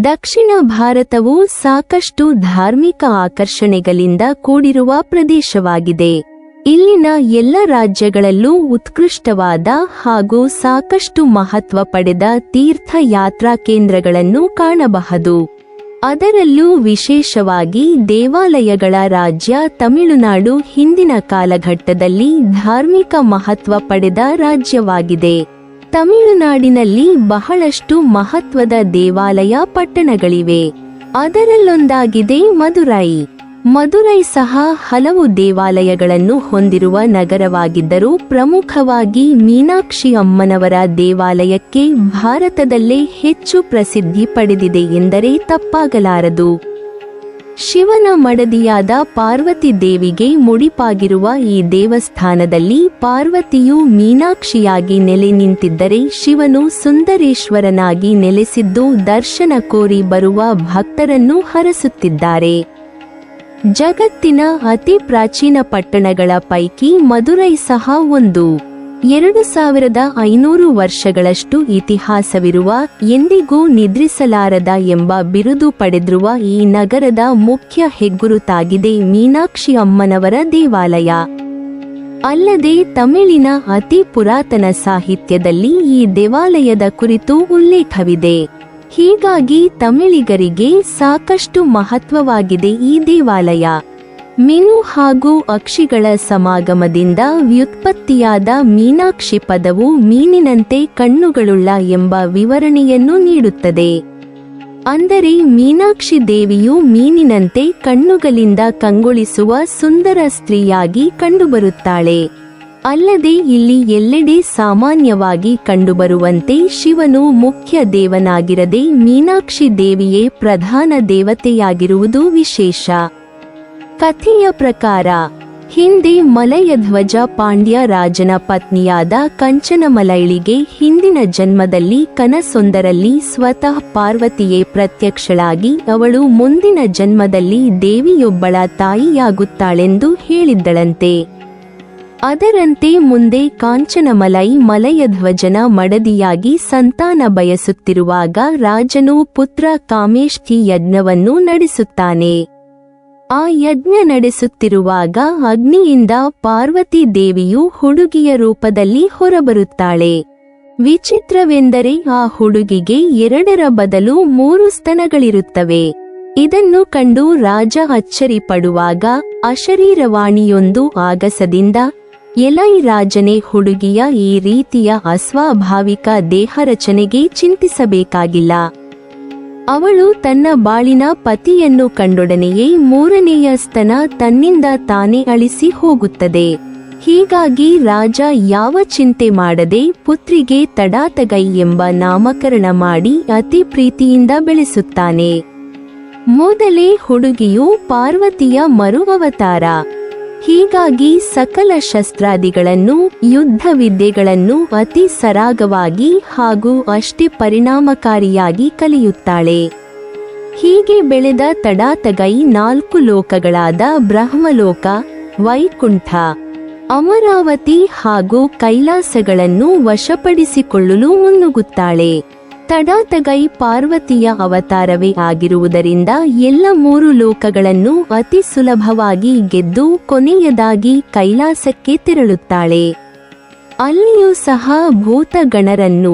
ದಕ್ಷಿಣ ಭಾರತವು ಸಾಕಷ್ಟು ಧಾರ್ಮಿಕ ಆಕರ್ಷಣೆಗಳಿಂದ ಕೂಡಿರುವ ಪ್ರದೇಶವಾಗಿದೆ. ಇಲ್ಲಿನ ಎಲ್ಲ ರಾಜ್ಯಗಳಲ್ಲೂ ಉತ್ಕೃಷ್ಟವಾದ ಹಾಗೂ ಸಾಕಷ್ಟು ಮಹತ್ವ ಪಡೆದ ತೀರ್ಥಯಾತ್ರಾ ಕೇಂದ್ರಗಳನ್ನು ಕಾಣಬಹುದು. ಅದರಲ್ಲೂ ವಿಶೇಷವಾಗಿ ದೇವಾಲಯಗಳ ರಾಜ್ಯ ತಮಿಳುನಾಡು ಹಿಂದಿನ ಕಾಲಘಟ್ಟದಲ್ಲಿ ಧಾರ್ಮಿಕ ಮಹತ್ವ ಪಡೆದ ರಾಜ್ಯವಾಗಿದೆ. ತಮಿಳುನಾಡಿನಲ್ಲಿ ಬಹಳಷ್ಟು ಮಹತ್ವದ ದೇವಾಲಯ ಪಟ್ಟಣಗಳಿವೆ. ಅದರಲ್ಲೊಂದಾಗಿದೆ ಮದುರೈ. ಮದುರೈ ಸಹ ಹಲವು ದೇವಾಲಯಗಳನ್ನು ಹೊಂದಿರುವ ನಗರವಾಗಿದ್ದರೂ ಪ್ರಮುಖವಾಗಿ ಮೀನಾಕ್ಷಿ ಅಮ್ಮನವರ ದೇವಾಲಯಕ್ಕೆ ಭಾರತದಲ್ಲೇ ಹೆಚ್ಚು ಪ್ರಸಿದ್ಧಿ ಪಡೆದಿದೆ ಎಂದರೆ ತಪ್ಪಾಗಲಾರದು. ಶಿವನ ಮಡದಿಯಾದ ಪಾರ್ವತಿ ದೇವಿಗೆ ಮುಡಿಪಾಗಿರುವ ಈ ದೇವಸ್ಥಾನದಲ್ಲಿ ಪಾರ್ವತಿಯು ಮೀನಾಕ್ಷಿಯಾಗಿ ನೆಲೆ ನಿಂತಿದ್ದರೆ ಶಿವನು ಸುಂದರೇಶ್ವರನಾಗಿ ನೆಲೆಸಿದ್ದು ದರ್ಶನ ಕೋರಿ ಬರುವ ಭಕ್ತರನ್ನು ಹರಸುತ್ತಿದ್ದಾರೆ. ಜಗತ್ತಿನ ಅತಿ ಪ್ರಾಚೀನ ಪಟ್ಟಣಗಳ ಪೈಕಿ ಮದುರೈ ಸಹ ಒಂದು. 2500 ವರ್ಷಗಳಷ್ಟು ಇತಿಹಾಸವಿರುವ, ಎಂದಿಗೂ ನಿದ್ರಿಸಲಾರದ ಎಂಬ ಬಿರುದು ಪಡೆದಿರುವ ಈ ನಗರದ ಮುಖ್ಯ ಹೆಗ್ಗುರುತಾಗಿದೆ ಮೀನಾಕ್ಷಿ ಅಮ್ಮನವರ ದೇವಾಲಯ. ಅಲ್ಲದೆ ತಮಿಳಿನ ಅತಿ ಪುರಾತನ ಸಾಹಿತ್ಯದಲ್ಲಿ ಈ ದೇವಾಲಯದ ಕುರಿತು ಉಲ್ಲೇಖವಿದೆ. ಹೀಗಾಗಿ ತಮಿಳಿಗರಿಗೆ ಸಾಕಷ್ಟು ಮಹತ್ವವಾಗಿದೆ ಈ ದೇವಾಲಯ. ಮೀನು ಹಾಗೂ ಅಕ್ಷಿಗಳ ಸಮಾಗಮದಿಂದ ವ್ಯುತ್ಪತ್ತಿಯಾದ ಮೀನಾಕ್ಷಿ ಪದವು ಮೀನಿನಂತೆ ಕಣ್ಣುಗಳುಳ್ಳ ಎಂಬ ವಿವರಣೆಯನ್ನು ನೀಡುತ್ತದೆ. ಅಂದರೆ ಮೀನಾಕ್ಷಿ ದೇವಿಯು ಮೀನಿನಂತೆ ಕಣ್ಣುಗಳಿಂದ ಕಂಗೊಳಿಸುವ ಸುಂದರ ಸ್ತ್ರೀಯಾಗಿ ಕಂಡುಬರುತ್ತಾಳೆ. ಅಲ್ಲದೆ ಇಲ್ಲಿ ಎಲ್ಲೆಡೆ ಸಾಮಾನ್ಯವಾಗಿ ಕಂಡುಬರುವಂತೆ ಶಿವನು ಮುಖ್ಯ ದೇವನಾಗಿರದೆ ಮೀನಾಕ್ಷಿ ದೇವಿಯೇ ಪ್ರಧಾನ ದೇವತೆಯಾಗಿರುವುದು ವಿಶೇಷ. ಕಥೆಯ ಪ್ರಕಾರ ಹಿಂದೆ ಮಲಯಧ್ವಜ ಪಾಂಡ್ಯ ರಾಜನ ಪತ್ನಿಯಾದ ಕಂಚನಮಲೈಳಿಗೆ ಹಿಂದಿನ ಜನ್ಮದಲ್ಲಿ ಕನಸೊಂದರಲ್ಲಿ ಸ್ವತಃ ಪಾರ್ವತಿಯೇ ಪ್ರತ್ಯಕ್ಷಳಾಗಿ ಅವಳು ಮುಂದಿನ ಜನ್ಮದಲ್ಲಿ ದೇವಿಯೊಬ್ಬಳ ತಾಯಿಯಾಗುತ್ತಾಳೆಂದು ಹೇಳಿದ್ದಳಂತೆ. ಅದರಂತೆ ಮುಂದೆ ಕಾಂಚನಮಲೈ ಮಲಯಧ್ವಜನ ಮಡದಿಯಾಗಿ ಸಂತಾನ ಬಯಸುತ್ತಿರುವಾಗ ರಾಜನು ಪುತ್ರ ಕಾಮೇಷ್ಠಿ ಯಜ್ಞವನ್ನು ನಡೆಸುತ್ತಾನೆ. ಆ ಯಜ್ಞ ನಡೆಸುತ್ತಿರುವಾಗ ಅಗ್ನಿಯಿಂದ ಪಾರ್ವತಿ ದೇವಿಯು ಹುಡುಗಿಯ ರೂಪದಲ್ಲಿ ಹೊರಬರುತ್ತಾಳೆ. ವಿಚಿತ್ರವೆಂದರೆ ಆ ಹುಡುಗಿಗೆ 2ರ ಬದಲು 3 ಸ್ತನಗಳಿರುತ್ತವೆ. ಇದನ್ನು ಕಂಡು ರಾಜ ಅಚ್ಚರಿ ಪಡುವಾಗ ಅಶರೀರವಾಣಿಯೊಂದು ಆಗಸದಿಂದ, ಎಲೈ ರಾಜನೇ, ಹುಡುಗಿಯ ಈ ರೀತಿಯ ಅಸ್ವಾಭಾವಿಕ ದೇಹರಚನೆಗೆ ಚಿಂತಿಸಬೇಕಾಗಿಲ್ಲ. ಅವಳು ತನ್ನ ಬಾಳಿನ ಪತಿಯನ್ನು ಕಂಡೊಡನೆಯೇ 3ನೇಯ ಸ್ತನ ತನ್ನಿಂದ ತಾನೇ ಅಳಿಸಿ ಹೋಗುತ್ತದೆ. ಹೀಗಾಗಿ ರಾಜ ಯಾವ ಚಿಂತೆ ಮಾಡದೆ ಪುತ್ರಿಗೆ ತಡಾತಗೈ ಎಂಬ ನಾಮಕರಣ ಮಾಡಿ ಅತಿ ಪ್ರೀತಿಯಿಂದ ಬೆಳೆಸುತ್ತಾನೆ. ಮೊದಲೇ ಹುಡುಗಿಯು ಪಾರ್ವತಿಯ ಮರು ಅವತಾರ. ಹೀಗಾಗಿ ಸಕಲ ಶಸ್ತ್ರಾದಿಗಳನ್ನು, ಯುದ್ಧ ವಿದ್ಯೆಗಳನ್ನು ಅತಿ ಸರಾಗವಾಗಿ ಹಾಗೂ ಅಷ್ಟೇ ಪರಿಣಾಮಕಾರಿಯಾಗಿ ಕಲಿಯುತ್ತಾಳೆ. ಹೀಗೆ ಬೆಳೆದ ತಡಾತಗೈ 4 ಲೋಕಗಳಾದ ಬ್ರಹ್ಮಲೋಕ, ವೈಕುಂಠ, ಅಮರಾವತಿ ಹಾಗೂ ಕೈಲಾಸಗಳನ್ನು ವಶಪಡಿಸಿಕೊಳ್ಳಲು ಮುನ್ನುಗ್ಗುತ್ತಾಳೆ. ತಡಾತಗೈ ಪಾರ್ವತಿಯ ಅವತಾರವೇ ಆಗಿರುವುದರಿಂದ ಎಲ್ಲ 3 ಲೋಕಗಳನ್ನು ಅತಿ ಸುಲಭವಾಗಿ ಗೆದ್ದು ಕೊನೆಯದಾಗಿ ಕೈಲಾಸಕ್ಕೆ ತೆರಳುತ್ತಾಳೆ. ಅಲ್ಲಿಯೂ ಸಹ ಭೂತಗಣರನ್ನು,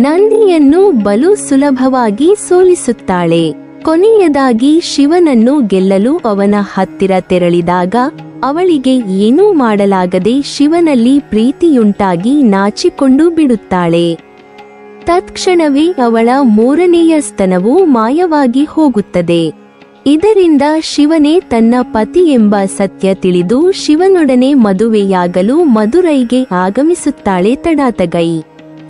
ನಂದಿಯನ್ನು ಬಲು ಸುಲಭವಾಗಿ ಸೋಲಿಸುತ್ತಾಳೆ. ಕೊನೆಯದಾಗಿ ಶಿವನನ್ನು ಗೆಲ್ಲಲು ಅವನ ಹತ್ತಿರ ತೆರಳಿದಾಗ ಅವಳಿಗೆ ಏನೂ ಮಾಡಲಾಗದೆ ಶಿವನಲ್ಲಿ ಪ್ರೀತಿಯುಂಟಾಗಿ ನಾಚಿಕೊಂಡು ಬಿಡುತ್ತಾಳೆ. ತತ್ಕ್ಷಣವೇ ಅವಳ 3ನೇಯ ಸ್ತನವು ಮಾಯವಾಗಿ ಹೋಗುತ್ತದೆ. ಇದರಿಂದ ಶಿವನೇ ತನ್ನ ಪತಿ ಎಂಬ ಸತ್ಯ ತಿಳಿದು ಶಿವನೊಡನೆ ಮದುವೆಯಾಗಲು ಮದುರೈಗೆ ಆಗಮಿಸುತ್ತಾಳೆ ತಡಾತಗೈ.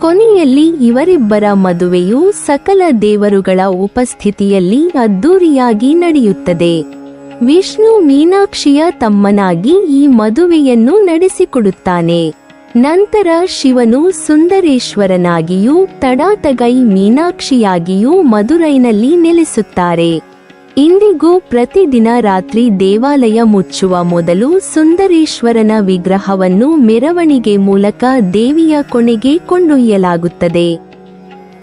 ಕೊನೆಯಲ್ಲಿ ಇವರಿಬ್ಬರ ಮದುವೆಯು ಸಕಲ ದೇವರುಗಳ ಉಪಸ್ಥಿತಿಯಲ್ಲಿ ಅದ್ದೂರಿಯಾಗಿ ನಡೆಯುತ್ತದೆ. ವಿಷ್ಣು ಮೀನಾಕ್ಷಿಯ ತಮ್ಮನಾಗಿ ಈ ಮದುವೆಯನ್ನು ನಡೆಸಿಕೊಡುತ್ತಾನೆ. ನಂತರ ಶಿವನು ಸುಂದರೇಶ್ವರನಾಗಿಯೂ ತಡಾತಗೈ ಮೀನಾಕ್ಷಿಯಾಗಿಯೂ ಮದುರೈನಲ್ಲಿ ನೆಲೆಸುತ್ತಾರೆ. ಇಂದಿಗೂ ಪ್ರತಿದಿನ ರಾತ್ರಿ ದೇವಾಲಯ ಮುಚ್ಚುವ ಮೊದಲು ಸುಂದರೇಶ್ವರನ ವಿಗ್ರಹವನ್ನು ಮೆರವಣಿಗೆ ಮೂಲಕ ದೇವಿಯ ಕೊನೆಗೆ ಕೊಂಡೊಯ್ಯಲಾಗುತ್ತದೆ.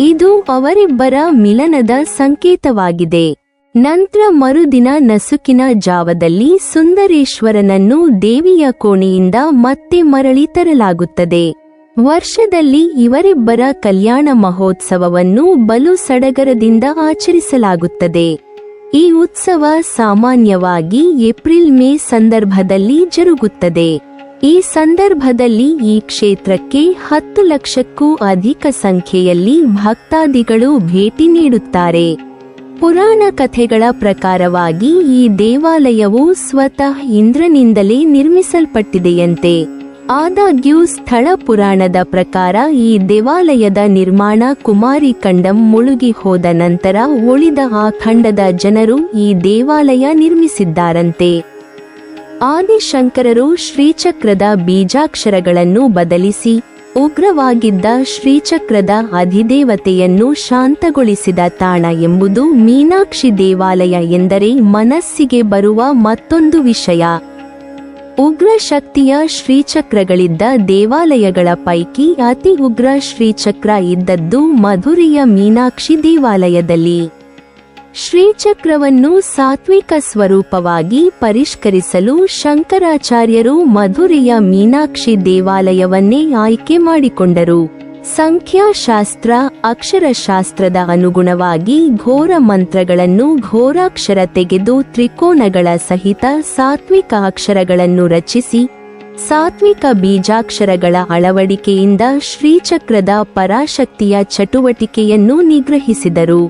ಇದು ಅವರಿಬ್ಬರ ಮಿಲನದ ಸಂಕೇತವಾಗಿದೆ. ನಂತರ ಮರುದಿನ ನಸುಕಿನ ಜಾವದಲ್ಲಿ ಸುಂದರೇಶ್ವರನನ್ನು ದೇವಿಯ ಕೋಣೆಯಿಂದ ಮತ್ತೆ ಮರಳಿ ತರಲಾಗುತ್ತದೆ. ವರ್ಷದಲ್ಲಿ ಇವರಿಬ್ಬರ ಕಲ್ಯಾಣ ಮಹೋತ್ಸವವನ್ನು ಬಲು ಸಡಗರದಿಂದ ಆಚರಿಸಲಾಗುತ್ತದೆ. ಈ ಉತ್ಸವ ಸಾಮಾನ್ಯವಾಗಿ ಏಪ್ರಿಲ್-ಮೇ ಸಂದರ್ಭದಲ್ಲಿ ಜರುಗುತ್ತದೆ. ಈ ಸಂದರ್ಭದಲ್ಲಿ ಈ ಕ್ಷೇತ್ರಕ್ಕೆ 10 ಲಕ್ಷಕ್ಕೂ ಅಧಿಕ ಸಂಖ್ಯೆಯಲ್ಲಿ ಭಕ್ತಾದಿಗಳು ಭೇಟಿ ನೀಡುತ್ತಾರೆ. ಪುರಾಣ ಕಥೆಗಳ ಪ್ರಕಾರವಾಗಿ ಈ ದೇವಾಲಯವು ಸ್ವತಃ ಇಂದ್ರನಿಂದಲೇ ನಿರ್ಮಿಸಲ್ಪಟ್ಟಿದೆಯಂತೆ. ಆದಾಗ್ಯೂ ಸ್ಥಳ ಪುರಾಣದ ಪ್ರಕಾರ ಈ ದೇವಾಲಯದ ನಿರ್ಮಾಣ ಕುಮಾರಿ ಖಂಡಂ ಮುಳುಗಿ ಹೋದ ನಂತರ ಉಳಿದ ಆ ಖಂಡದ ಜನರು ಈ ದೇವಾಲಯ ನಿರ್ಮಿಸಿದ್ದಾರಂತೆ. ಆದಿಶಂಕರರು ಶ್ರೀಚಕ್ರದ ಬೀಜಾಕ್ಷರಗಳನ್ನು ಬದಲಿಸಿ ಉಗ್ರವಾಗಿದ್ದ ಶ್ರೀಚಕ್ರದ ಅಧಿದೇವತೆಯನ್ನು ಶಾಂತಗೊಳಿಸಿದ ತಾಣ ಎಂಬುದು ಮೀನಾಕ್ಷಿ ದೇವಾಲಯ ಎಂದರೆ ಮನಸ್ಸಿಗೆ ಬರುವ ಮತ್ತೊಂದು ವಿಷಯ. ಉಗ್ರ ಶಕ್ತಿಯ ಶ್ರೀಚಕ್ರಗಳಿದ್ದ ದೇವಾಲಯಗಳ ಪೈಕಿ ಅತಿ ಉಗ್ರ ಶ್ರೀಚಕ್ರ ಇದ್ದದ್ದು ಮಧುರೆಯ ಮೀನಾಕ್ಷಿ ದೇವಾಲಯದಲ್ಲಿ. ಶ್ರೀಚಕ್ರವನ್ನು ಸಾತ್ವಿಕ ಸ್ವರೂಪವಾಗಿ ಪರಿಷ್ಕರಿಸಲು ಶಂಕರಾಚಾರ್ಯರು ಮಧುರೆಯ ಮೀನಾಕ್ಷಿ ದೇವಾಲಯವನ್ನೇ ಆಯ್ಕೆ ಮಾಡಿಕೊಂಡರು. ಸಂಖ್ಯಾಶಾಸ್ತ್ರ, ಅಕ್ಷರಶಾಸ್ತ್ರದ ಅನುಗುಣವಾಗಿ ಘೋರ ಮಂತ್ರಗಳನ್ನು ಘೋರಾಕ್ಷರ ತೆಗೆದು ತ್ರಿಕೋನಗಳ ಸಹಿತ ಸಾತ್ವಿಕ ಅಕ್ಷರಗಳನ್ನು ರಚಿಸಿ ಸಾತ್ವಿಕ ಬೀಜಾಕ್ಷರಗಳ ಅಳವಡಿಕೆಯಿಂದ ಶ್ರೀಚಕ್ರದ ಪರಾಶಕ್ತಿಯ ಚಟುವಟಿಕೆಯನ್ನು ನಿಗ್ರಹಿಸಿದರು.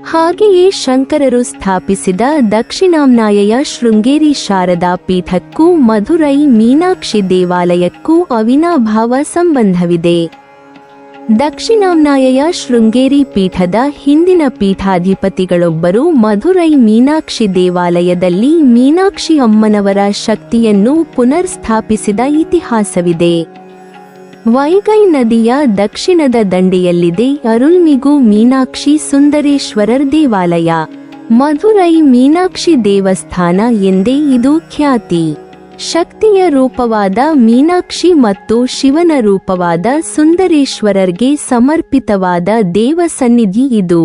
ಹಾಗೆಯೇ ಶಂಕರರು ಸ್ಥಾಪಿಸಿದ ದಕ್ಷಿಣಾಮ್ನಾಯಯ ಶೃಂಗೇರಿ ಶಾರದಾ ಪೀಠಕ್ಕೂ ಮಧುರೈ ಮೀನಾಕ್ಷಿ ದೇವಾಲಯಕ್ಕೂ ಅವಿನಾಭಾವ ಸಂಬಂಧವಿದೆ. ದಕ್ಷಿಣಾಮ್ನಾಯಯ ಶೃಂಗೇರಿ ಪೀಠದ ಹಿಂದಿನ ಪೀಠಾಧಿಪತಿಗಳೊಬ್ಬರು ಮಧುರೈ ಮೀನಾಕ್ಷಿ ದೇವಾಲಯದಲ್ಲಿ ಮೀನಾಕ್ಷಿ ಅಮ್ಮನವರ ಶಕ್ತಿಯನ್ನು ಪುನರ್ ಸ್ಥಾಪಿಸಿದ ಇತಿಹಾಸವಿದೆ. ವೈಗೈ ನದಿಯ ದಕ್ಷಿಣದ ದಂಡೆಯಲ್ಲಿದೆ ಅರುಳ್ಮಿಗು ಮೀನಾಕ್ಷಿ ಸುಂದರೇಶ್ವರರ್ ದೇವಾಲಯ. ಮಧುರೈ ಮೀನಾಕ್ಷಿ ದೇವಸ್ಥಾನ ಎಂದೇ ಇದು ಖ್ಯಾತಿ. ಶಕ್ತಿಯ ರೂಪವಾದ ಮೀನಾಕ್ಷಿ ಮತ್ತು ಶಿವನ ರೂಪವಾದ ಸುಂದರೇಶ್ವರರ್ಗೆ ಸಮರ್ಪಿತವಾದ ದೇವಸನ್ನಿಧಿ ಇದು.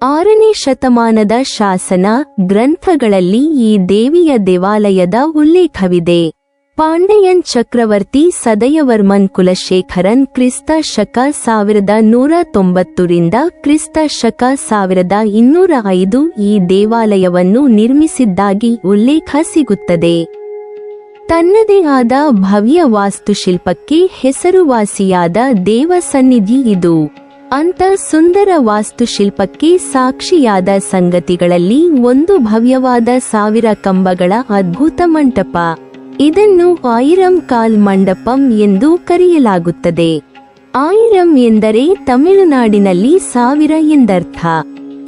6ನೇ ಶತಮಾನದ ಶಾಸನ ಗ್ರಂಥಗಳಲ್ಲಿ ಈ ದೇವಿಯ ದೇವಾಲಯದ ಉಲ್ಲೇಖವಿದೆ. ಪಾಂಡ್ಯನ್ ಚಕ್ರವರ್ತಿ ಸದಯವರ್ಮನ್ ಕುಲಶೇಖರನ್ ಕ್ರಿಸ್ತ ಶಕ 1190 ಕ್ರಿಸ್ತ ಶಕ 1205 ಈ ದೇವಾಲಯವನ್ನು ನಿರ್ಮಿಸಿದ್ದಾಗಿ ಉಲ್ಲೇಖ ಸಿಗುತ್ತದೆ. ತನ್ನದೇ ಆದ ಭವ್ಯ ವಾಸ್ತುಶಿಲ್ಪಕ್ಕೆ ಹೆಸರುವಾಸಿಯಾದ ದೇವಸನ್ನಿಧಿ ಇದು. ಅಂತ ಸುಂದರ ವಾಸ್ತುಶಿಲ್ಪಕ್ಕೆ ಸಾಕ್ಷಿಯಾದ ಸಂಗತಿಗಳಲ್ಲಿ ಒಂದು ಭವ್ಯವಾದ 1000 ಕಂಬಗಳ ಅದ್ಭುತ ಮಂಟಪ. ಇದನ್ನು ಆಯಿರಂ ಕಾಲ್ ಮಂಡಪಂ ಎಂದು ಕರೆಯಲಾಗುತ್ತದೆ. ಆಯಿರಂ ಎಂದರೆ ತಮಿಳುನಾಡಿನಲ್ಲಿ 1000 ಎಂದರ್ಥ.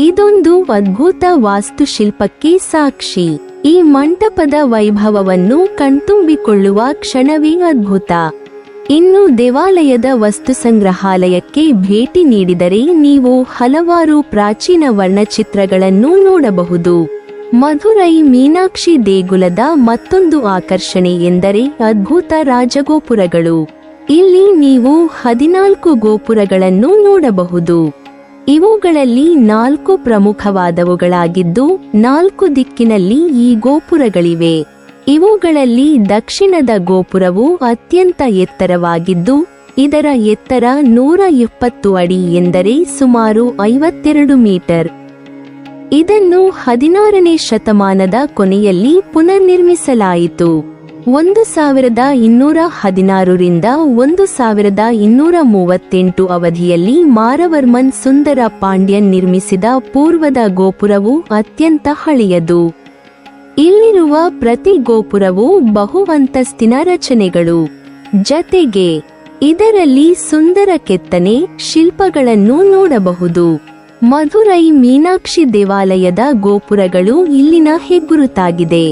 ಇದೊಂದು ಅದ್ಭುತ ವಾಸ್ತುಶಿಲ್ಪಕ್ಕೆ ಸಾಕ್ಷಿ. ಈ ಮಂಟಪದ ವೈಭವವನ್ನು ಕಣ್ತುಂಬಿಕೊಳ್ಳುವ ಕ್ಷಣವೇ ಅದ್ಭುತ. ಇನ್ನು ದೇವಾಲಯದ ವಸ್ತುಸಂಗ್ರಹಾಲಯಕ್ಕೆ ಭೇಟಿ ನೀಡಿದರೆ ನೀವು ಹಲವಾರು ಪ್ರಾಚೀನ ವರ್ಣಚಿತ್ರಗಳನ್ನು ನೋಡಬಹುದು. ಮಧುರೈ ಮೀನಾಕ್ಷಿ ದೇಗುಲದ ಮತ್ತೊಂದು ಆಕರ್ಷಣೆ ಎಂದರೆ ಅದ್ಭುತ ರಾಜಗೋಪುರಗಳು. ಇಲ್ಲಿ ನೀವು 14 ಗೋಪುರಗಳನ್ನು ನೋಡಬಹುದು. ಇವುಗಳಲ್ಲಿ 4 ಪ್ರಮುಖವಾದವುಗಳಾಗಿದ್ದು 4 ದಿಕ್ಕಿನಲ್ಲಿ ಈ ಗೋಪುರಗಳಿವೆ. ಇವುಗಳಲ್ಲಿ ದಕ್ಷಿಣದ ಗೋಪುರವು ಅತ್ಯಂತ ಎತ್ತರವಾಗಿದ್ದು ಇದರ ಎತ್ತರ 120 ಅಡಿ ಎಂದರೆ ಸುಮಾರು 52 ಮೀಟರ್. ಇದನ್ನು 16ನೇ ಶತಮಾನದ ಕೊನೆಯಲ್ಲಿ ಪುನರ್ನಿರ್ಮಿಸಲಾಯಿತು. 1216 ರಿಂದ 1238 ಅವಧಿಯಲ್ಲಿ ಮಾರವರ್ಮನ್ ಸುಂದರ ಪಾಂಡ್ಯನ್ ನಿರ್ಮಿಸಿದ ಪೂರ್ವದ ಗೋಪುರವು ಅತ್ಯಂತ ಹಳೆಯದು. ಇಲ್ಲಿರುವ ಪ್ರತಿ ಗೋಪುರವು ಬಹು ಅಂತಸ್ತಿನ ರಚನೆಗಳು. ಜತೆಗೆ ಇದರಲ್ಲಿ ಸುಂದರ ಕೆತ್ತನೆ ಶಿಲ್ಪಗಳನ್ನು ನೋಡಬಹುದು. ಮಧುರೈ ಮೀನಾಕ್ಷಿ ದೇವಾಲಯದ ಗೋಪುರಗಳು ಇಲ್ಲಿನ ಹೆಗ್ಗುರುತಾಗಿದೆ.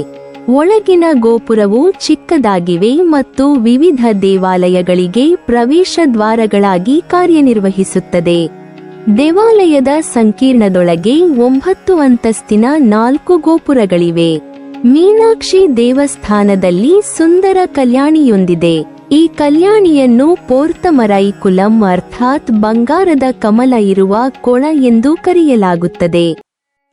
ಒಳಗಿನ ಗೋಪುರವು ಚಿಕ್ಕದಾಗಿವೆ ಮತ್ತು ವಿವಿಧ ದೇವಾಲಯಗಳಿಗೆ ಪ್ರವೇಶ ದ್ವಾರಗಳಾಗಿ ಕಾರ್ಯನಿರ್ವಹಿಸುತ್ತದೆ. ದೇವಾಲಯದ ಸಂಕೀರ್ಣದೊಳಗೆ 9 ಅಂತಸ್ತಿನ 4 ಗೋಪುರಗಳಿವೆ. ಮೀನಾಕ್ಷಿ ದೇವಸ್ಥಾನದಲ್ಲಿ ಸುಂದರ ಕಲ್ಯಾಣಿಯೊಂದಿದೆ. ಈ ಕಲ್ಯಾಣಿಯನ್ನು ಪೋರ್ತಮರೈಕುಲಂ ಅರ್ಥಾತ್ ಬಂಗಾರದ ಕಮಲ ಇರುವ ಕೊಳ ಎಂದು ಕರೆಯಲಾಗುತ್ತದೆ.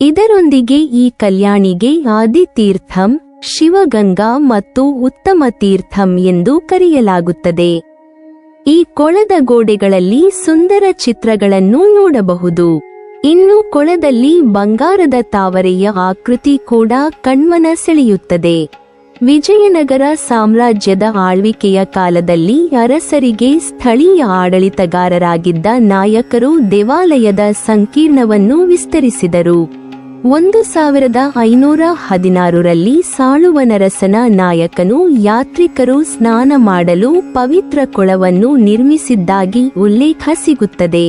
ಇದರೊಂದಿಗೆ ಈ ಕಲ್ಯಾಣಿಗೆ ಆದಿತೀರ್ಥಂ, ಶಿವಗಂಗಾ ಮತ್ತು ಉತ್ತಮ ತೀರ್ಥಂ ಎಂದು ಕರೆಯಲಾಗುತ್ತದೆ. ಈ ಕೊಳದ ಗೋಡೆಗಳಲ್ಲಿ ಸುಂದರ ಚಿತ್ರಗಳನ್ನು ನೋಡಬಹುದು. ಇನ್ನು ಕೊಳದಲ್ಲಿ ಬಂಗಾರದ ತಾವರೆಯ ಆಕೃತಿ ಕೂಡ ಕಣ್ಮನ ಸೆಳೆಯುತ್ತದೆ. ವಿಜಯನಗರ ಸಾಮ್ರಾಜ್ಯದ ಆಳ್ವಿಕೆಯ ಕಾಲದಲ್ಲಿ ಅರಸರಿಗೆ ಸ್ಥಳೀಯ ಆಡಳಿತಗಾರರಾಗಿದ್ದ ನಾಯಕರು ದೇವಾಲಯದ ಸಂಕೀರ್ಣವನ್ನು ವಿಸ್ತರಿಸಿದರು. 1516ರಲ್ಲಿ ಸಾಳುವನರಸನ ನಾಯಕನು ಯಾತ್ರಿಕರು ಸ್ನಾನ ಮಾಡಲು ಪವಿತ್ರ ಕೊಳವನ್ನು ನಿರ್ಮಿಸಿದ್ದಾಗಿ ಉಲ್ಲೇಖ ಸಿಗುತ್ತದೆ.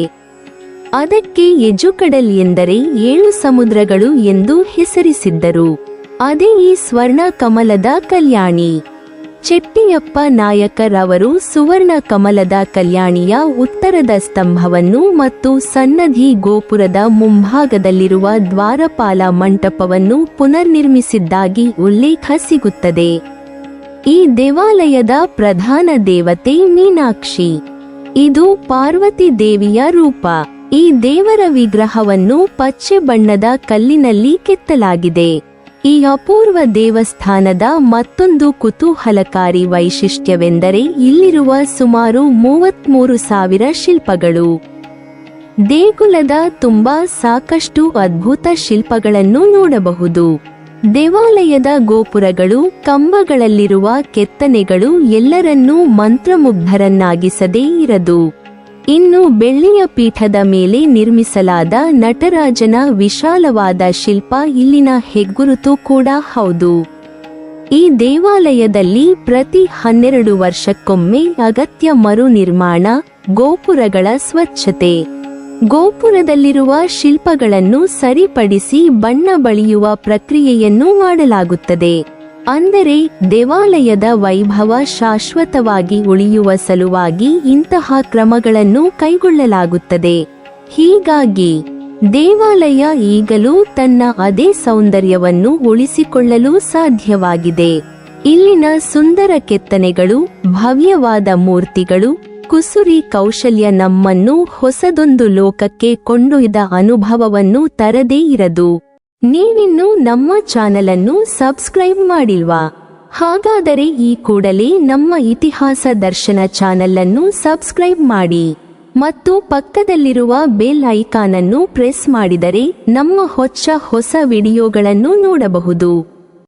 ಅದಕ್ಕೆ ಎಜುಕಡಲ್ ಎಂದರೆ 7 ಸಮುದ್ರಗಳು ಎಂದು ಹೆಸರಿಸಿದ್ದರು. ಅದೇ ಈ ಸ್ವರ್ಣ ಕಮಲದ ಕಲ್ಯಾಣಿ. ಚೆಟ್ಟಿಯಪ್ಪ ನಾಯಕರವರು ಸುವರ್ಣ ಕಮಲದ ಕಲ್ಯಾಣಿಯ ಉತ್ತರದ ಸ್ತಂಭವನ್ನು ಮತ್ತು ಸನ್ನಧಿ ಗೋಪುರದ ಮುಂಭಾಗದಲ್ಲಿರುವ ದ್ವಾರಪಾಲ ಮಂಟಪವನ್ನು ಪುನರ್ನಿರ್ಮಿಸಿದ್ದಾಗಿ ಉಲ್ಲೇಖ ಸಿಗುತ್ತದೆ. ಈ ದೇವಾಲಯದ ಪ್ರಧಾನ ದೇವತೆ ಮೀನಾಕ್ಷಿ. ಇದು ಪಾರ್ವತಿ ದೇವಿಯ ರೂಪ. ಈ ದೇವರ ವಿಗ್ರಹವನ್ನು ಪಚ್ಚೆ ಬಣ್ಣದ ಕಲ್ಲಿನಲ್ಲಿ ಕೆತ್ತಲಾಗಿದೆ. ಈ ಅಪೂರ್ವ ದೇವಸ್ಥಾನದ ಮತ್ತೊಂದು ಕುತೂಹಲಕಾರಿ ವೈಶಿಷ್ಟ್ಯವೆಂದರೆ ಇಲ್ಲಿರುವ ಸುಮಾರು 33,000 ಶಿಲ್ಪಗಳು. ದೇಗುಲದ ತುಂಬ ಸಾಕಷ್ಟು ಅದ್ಭುತ ಶಿಲ್ಪಗಳನ್ನು ನೋಡಬಹುದು. ದೇವಾಲಯದ ಗೋಪುರಗಳು, ಕಂಬಗಳಲ್ಲಿರುವ ಕೆತ್ತನೆಗಳು ಎಲ್ಲರನ್ನೂ ಮಂತ್ರಮುಗ್ಧರನ್ನಾಗಿಸದೇ ಇರದು. ಇನ್ನು ಬೆಳ್ಳಿಯ ಪೀಠದ ಮೇಲೆ ನಿರ್ಮಿಸಲಾದ ನಟರಾಜನ ವಿಶಾಲವಾದ ಶಿಲ್ಪ ಇಲ್ಲಿನ ಹೆಗ್ಗುರುತು ಕೂಡ ಹೌದು. ಈ ದೇವಾಲಯದಲ್ಲಿ ಪ್ರತಿ 12 ವರ್ಷಕ್ಕೊಮ್ಮೆ ಅಗತ್ಯ ಮರು ನಿರ್ಮಾಣ, ಗೋಪುರಗಳ ಸ್ವಚ್ಛತೆ, ಗೋಪುರದಲ್ಲಿರುವ ಶಿಲ್ಪಗಳನ್ನು ಸರಿಪಡಿಸಿ ಬಣ್ಣ ಬಳಿಯುವ ಪ್ರಕ್ರಿಯೆಯನ್ನು ಮಾಡಲಾಗುತ್ತದೆ. ಅಂದರೆ ದೇವಾಲಯದ ವೈಭವ ಶಾಶ್ವತವಾಗಿ ಉಳಿಯುವ ಸಲುವಾಗಿ ಇಂತಹ ಕ್ರಮಗಳನ್ನು ಕೈಗೊಳ್ಳಲಾಗುತ್ತದೆ. ಹೀಗಾಗಿ ದೇವಾಲಯ ಈಗಲೂ ತನ್ನ ಅದೇ ಸೌಂದರ್ಯವನ್ನು ಉಳಿಸಿಕೊಳ್ಳಲು ಸಾಧ್ಯವಾಗಿದೆ. ಇಲ್ಲಿನ ಸುಂದರ ಕೆತ್ತನೆಗಳು, ಭವ್ಯವಾದ ಮೂರ್ತಿಗಳು, ಕುಸುರಿ ಕೌಶಲ್ಯ ನಮ್ಮನ್ನು ಹೊಸದೊಂದು ಲೋಕಕ್ಕೆ ಕೊಂಡೊಯ್ದ ಅನುಭವವನ್ನು ತರದೇ ಇರದು. ನೀವಿನ್ನೂ ನಮ್ಮ ಚಾನಲನ್ನು ಸಬ್ಸ್ಕ್ರೈಬ್ ಮಾಡಿಲ್ವಾ? ಹಾಗಾದರೆ ಈ ಕೂಡಲೇ ನಮ್ಮ ಇತಿಹಾಸ ದರ್ಶನ ಚಾನಲನ್ನು ಸಬ್ಸ್ಕ್ರೈಬ್ ಮಾಡಿ ಮತ್ತು ಪಕ್ಕದಲ್ಲಿರುವ ಬೆಲ್ ಐಕಾನ್ ಅನ್ನು ಪ್ರೆಸ್ ಮಾಡಿದರೆ ನಮ್ಮ ಹೊಸ ವಿಡಿಯೋಗಳನ್ನು ನೋಡಬಹುದು.